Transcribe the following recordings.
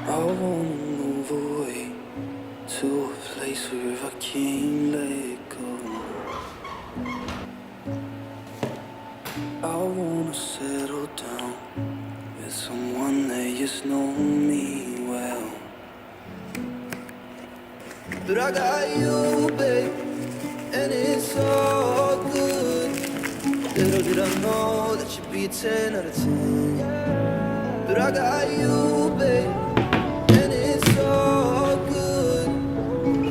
I wanna move away to a place where I can't let go. I wanna settle down with someone that just know me well. But I got you, babe, and it's all good. Little did I know that you'd be a 10 out of 10. But I got you, babe, and it's all good.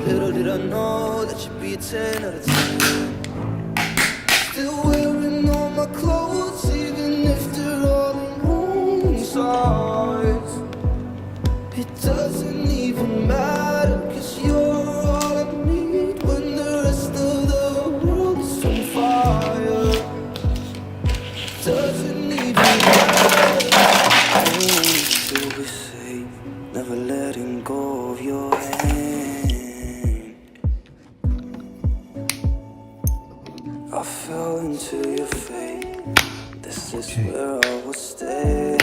Little did I know that you'd be a 10 out of 10. Still wearing all my clothes, even if they're all in wrong size. It doesn't even matter, 'cause you're all I need when the rest of the world is on fire. Doesn't even matter. Oh, still be safe, never letting go of your hand. I fell into your fate. This is where I will stay.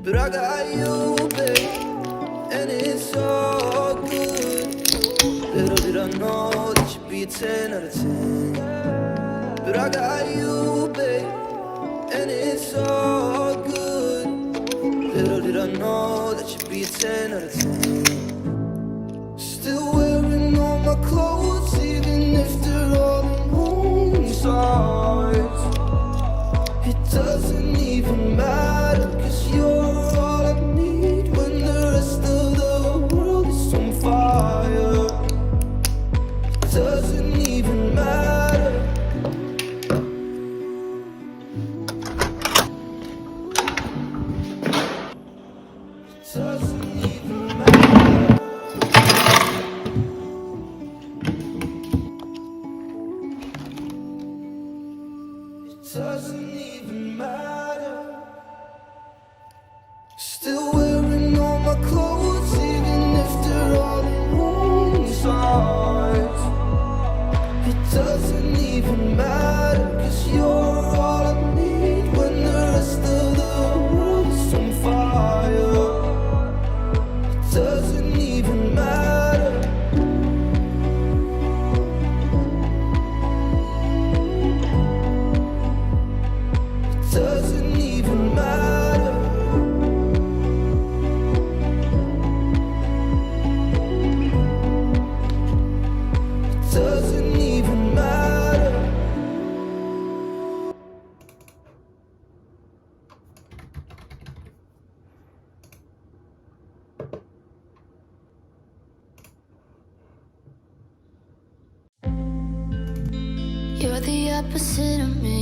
But I got you, babe, and it's all good. Little did I know that you'd be a 10 out of 10. But I got you, babe, and it's all good. Little did I know that you'd be a 10 out of 10. Still wearing all my clothes, even if they're all in wrong size. It doesn't even matter, 'cause you're all I need when the rest of the world is on fire. It doesn't even matter. It doesn't even matter. It doesn't even matter. Still wearing all my clothes, even if they're all in wrong size. It doesn't even matter, 'cause you're all I need when the rest of the world is on fire. It doesn't even matter. It doesn't even matter. It doesn't even matter. You're the opposite of me,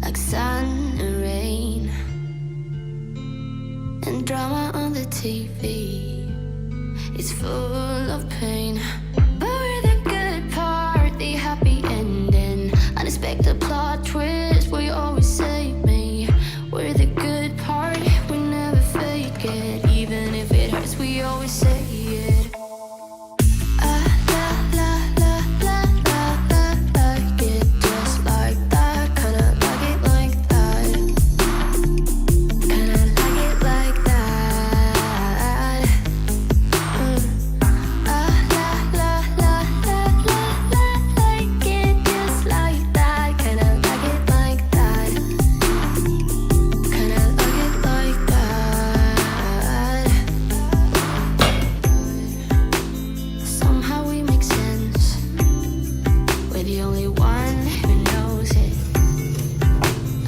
like sun and rain, and drama on the TV. It's full of pain, but we're the good part, the happy ending, unexpected plot twist where you always save me. We're the good part, we never fake it, even if it hurts, we always say it. Like it just like that, kinda like it like that, kinda like it like that. Like it just like that, kinda like it like that, kinda like it like that. Somehow we make sense. We're the only one who knows it.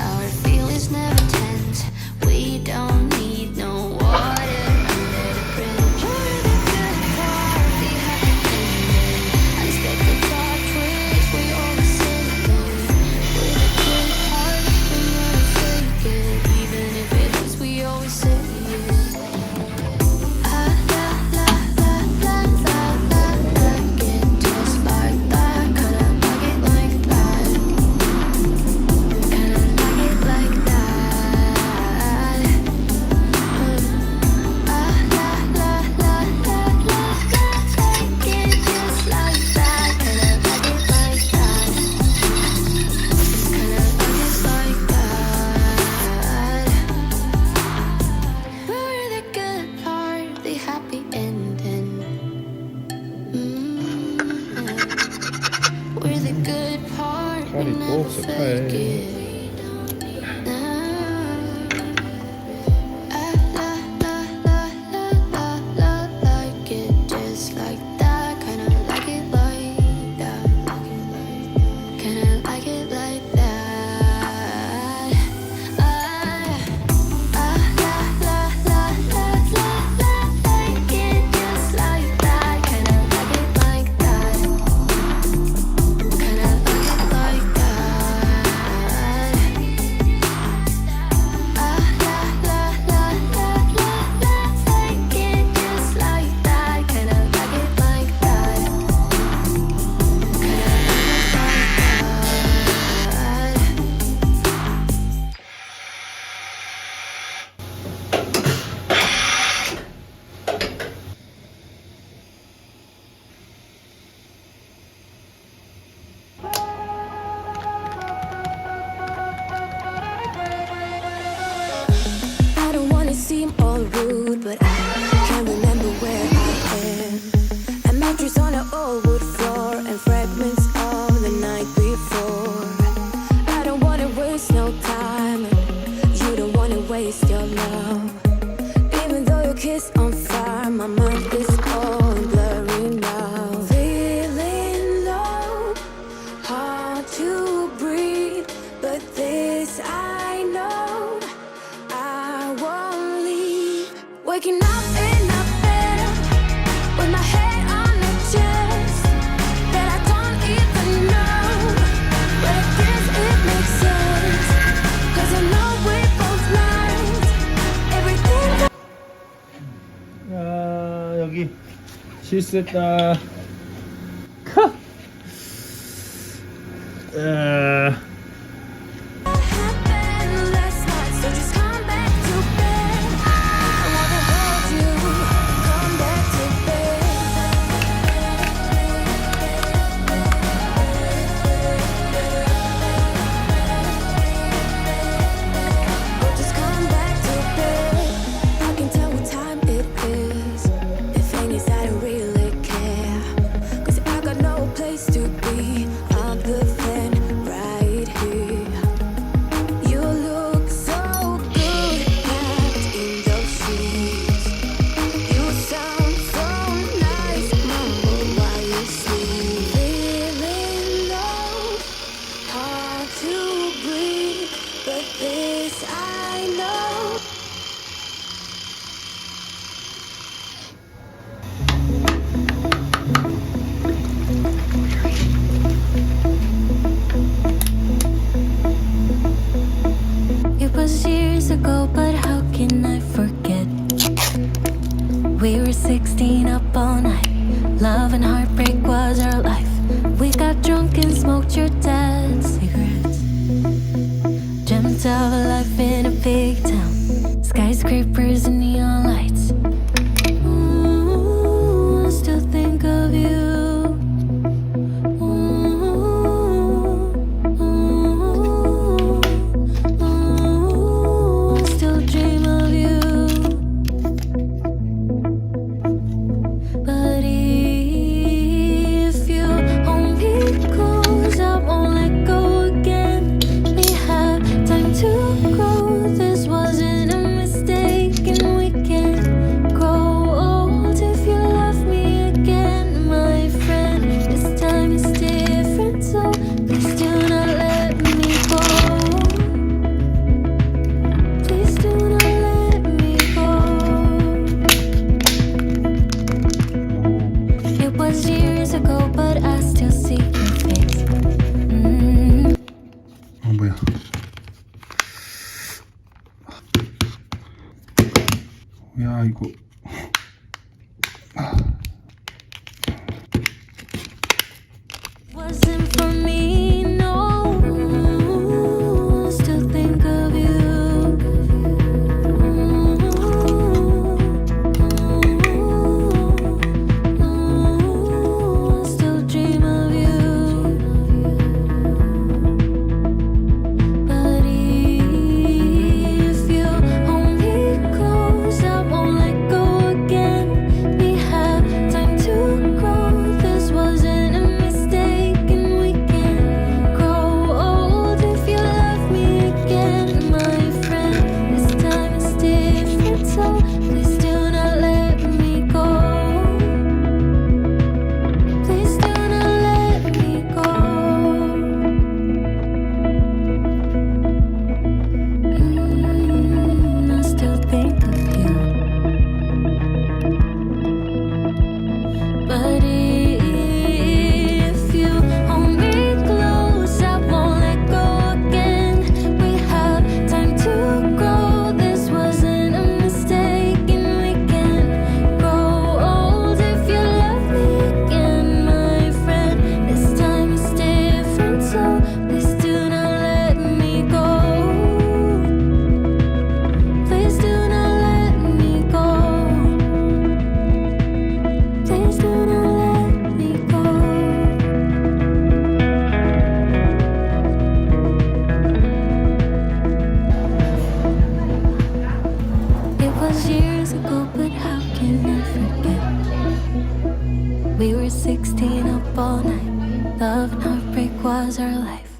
Our feelings never tense. We don't need no water under the bridge. We're the good part, the happy ending, unexpected plot twist. We always say it. We're the good part, we never fake it, even if it hurts. We always say it. Like it just like that, kinda like it 살이 또 없어 차에. I don't wanna seem all rude, but I can't remember where I am. A mattress on an old wood floor and fragments of the night before. I don't wanna waste no time, and you don't wanna waste your love. Even though your kiss on fire, my mind is all blurry now. Feeling low, hard to breathe, but this I know. I won't leave. Waking up in a bed with my head on the chest that I don't even know. But I guess it makes sense, 'cause I know we both learned everything. 야 여기 실수했다. Happened last night, so just come back to bed. I wanna hold you. Come back to bed. Oh, just come back to bed. I can tell what time it is. If ain't is I don't really care. 'Cause I got no place to be other than right here. You look so good wrapped in those sheets. You sound so nice, mumble while you sleep. Feeling low, hard to breathe, but this I know. It was years ago, but how can I forget? We were 16 up all night. Love and heartbreak was our life. We got drunk and smoked your dad's cigarettes. Dreamt of a life in a big town. Skyscrapers and neon lights. Ooh, I still think of you. I still dream of you. But if you hold me close, I won't let go again. We have time to grow. This wasn't a mistake, and we can grow old if you love me again, my friend. This time is different, so please do not let me go. Please do not let me go. It was years ago, but I still see your face. 뭐야? 야 이거 Wasn't for me, no. I still think of you. I still dream of you. But if you hold me close, I won't let go 16 up all night. Love and heartbreak was our life.